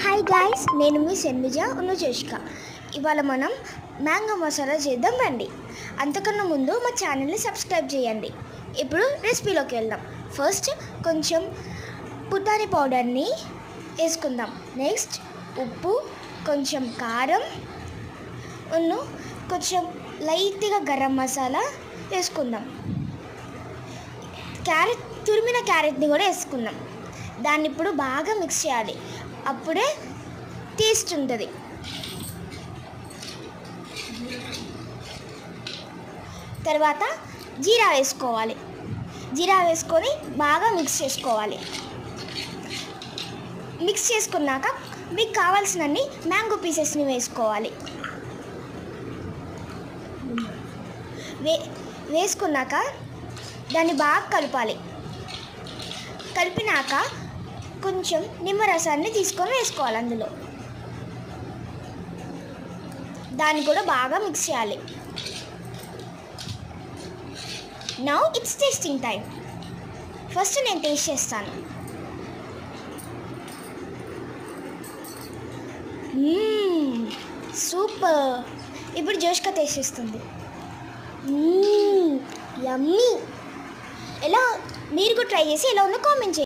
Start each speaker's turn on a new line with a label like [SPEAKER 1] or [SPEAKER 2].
[SPEAKER 1] Hi guys, నేను మీ శర్మిజ ఉనుచేష్క. ఇవాళ మనం మ్యాంగో మసాలా చేద్దాం రండి. అంతకన్నా ముందు మా ఛానల్ని సబ్స్క్రైబ్ చేయండి. ఇప్పుడు రెసిపీలోకి వెళ్దాం. ఫస్ట్ కొంచెం పుటాని పౌడర్ని వేసుకుందాం. నెక్స్ట్ ఉప్పు, కొంచెం కారం, కొంచెం లైట్గా గరం మసాలా వేసుకుందాం. తురిమిన క్యారెట్ని కూడా వేసుకుందాం. దాన్ని ఇప్పుడు బాగా మిక్స్ చేయాలి, అప్పుడే టేస్ట్ ఉంటుంది. తర్వాత జీరా వేసుకోవాలి. జీరా వేసుకొని బాగా మిక్స్ చేసుకోవాలి. మిక్స్ చేసుకున్నాక మీకు కావాల్సినన్ని మ్యాంగో పీసెస్ని వేసుకోవాలి. వేసుకున్నాక దాన్ని బాగా కలపాలి. కలిపినాక కొంచెం నిమ్మరసాన్ని తీసుకొని వేసుకోవాలి. అందులో దాన్ని కూడా బాగా మిక్స్ చేయాలి. Now it's tasting time. First నేను టేస్ట్ చేస్తాను. సూపర్. ఇప్పుడు జోష్క టేస్ట్ చేస్తుంది. యమ్మీ. ఎలా మీరు కూడా ట్రై చేసి ఎలా ఉందో కామెంట్ చేయండి.